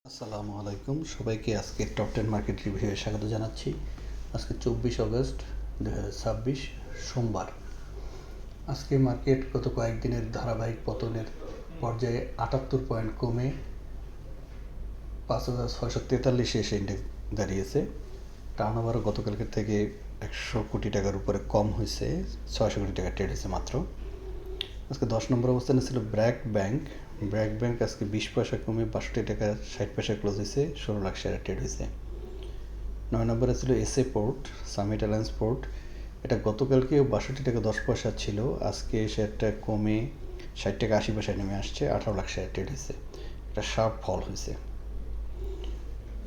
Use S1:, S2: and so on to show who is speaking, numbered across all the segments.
S1: আসসালামু আলাইকুম সবাইকে আজকে টপ 10 মার্কেট রিভিউয়ে স্বাগত জানাচ্ছি। আজকে 24 আগস্ট 2026 সোমবার। আজকে মার্কেট গত কয়েকদিনের ধারাবাহিক পতনের পর্যায়ে 78 পয়েন্ট কমে 5643 এসে ইন্ডেক্স দাঁড়িয়েছে। টার্নওভারও গতকালকের থেকে 100 কোটি টাকার উপরে কম হয়েছে, 600 কোটি টাকা ট্রেড হয়েছে মাত্র। আজকে 10 নম্বর অবস্থানে ছিল ব্র্যাক ব্যাংক। ব্র্যাক ব্যাংক আজকে 20 পয়সা কমে 62 টাকা 60 পয়সা ক্লোজ হয়েছে, 16 লাখ শেয়ার ট্রেড হয়েছে। 9 নম্বরে ছিল SA port, summit alliance port. এটা গতকালকেও 62 টাকা 10 পয়সা ছিল, আজকে শেয়ারটা কমে 60 টাকা 80 পয়সায় নেমে আসছে, 18 লাখ শেয়ার ট্রেড হয়েছে। একটা শার্প ফল হয়েছে।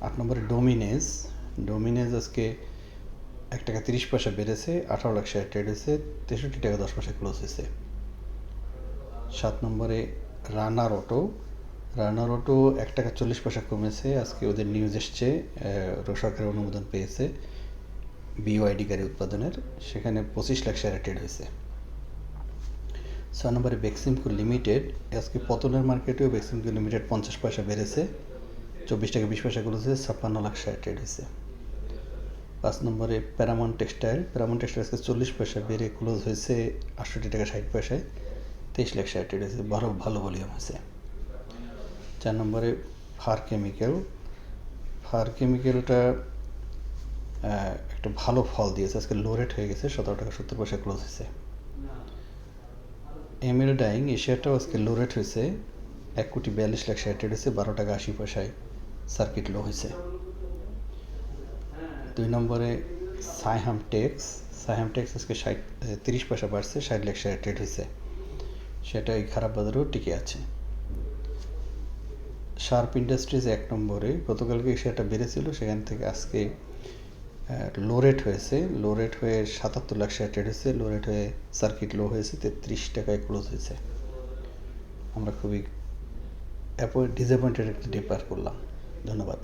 S1: 8 নম্বরে ডোমিনেজ। ডোমিনেজ আজকে 1 টাকা 30 পয়সা বেড়েছে, 18 লাখ শেয়ার ট্রেড হয়েছে, 63 টাকা 10 পয়সা ক্লোজ হয়েছে। 7 নম্বরে রানার অটো। রানার অটো 1 টাকা 40 পয়সা কমেছে, আজকে ওদের নিউজ এসছে সরকারের অনুমোদন পেয়েছে বিওআইডি গাড়ি উৎপাদনের, সেখানে 25 লাখ শেয়ারে ট্রেড হয়েছে। 6 নম্বরে বেক্সিমকো লিমিটেড। আজকে পতনের মার্কেটেও বেক্সিমকো লিমিটেড 50 পয়সা বেড়েছে, 24 টাকা 20 পয়সা করেছে, 56 লাখ শেয়ার ট্রেড হয়েছে। 5 নম্বরে প্যারামাউন্ট টেক্সটাইল। প্যারামাউন্ট টেক্সটাইল আজকে 40 পয়সা বেড়ে ক্লোজ হয়েছে 68 টাকা 60 পয়সায়, 23 লাখ শেয়ার ট্রেড হয়েছে, ভালো ভলিউম হয়েছে। 4 নম্বরে ফার কেমিক্যাল। ফার কেমিক্যালটা একটা ভালো ফল দিয়েছে, আজকে লো রেট হয়ে গেছে, 17 টাকা 70 পয়সা ক্লোজ হয়েছে। এমএল ডাইং, এই শেয়ারটাও আজকে লো রেট হয়েছে, 1 কোটি 42 লাখ শেয়ার ট্রেড হয়েছে, 12 টাকা 80 পয়সায় সার্কিট লো হয়েছে। 2 নম্বরে সাইহাম টেক্স। সাইহাম টেক্স আজকে 30 পয়সা বাড়ছে, 60 লাখ শেয়ার ট্রেড হয়েছে, সেটা এই খারাপ বাজারেও টিকে আছে। শার্প ইন্ডাস্ট্রিজ 1 নম্বরে। গতকালকে শেয়ারটা বেড়েছিল, সেখান থেকে আজকে লো রেট হয়েছে, লো রেট হয়ে 77 লাখ শেয়ার ট্রেড হয়েছে, লো রেট হয়ে সার্কিট লো হয়েছে, 33 টাকায় ক্লোজ হয়েছে। আমরা খুবই ডিসঅ্যাপয়েন্টেড একটি ডে পার করলাম। ধন্যবাদ।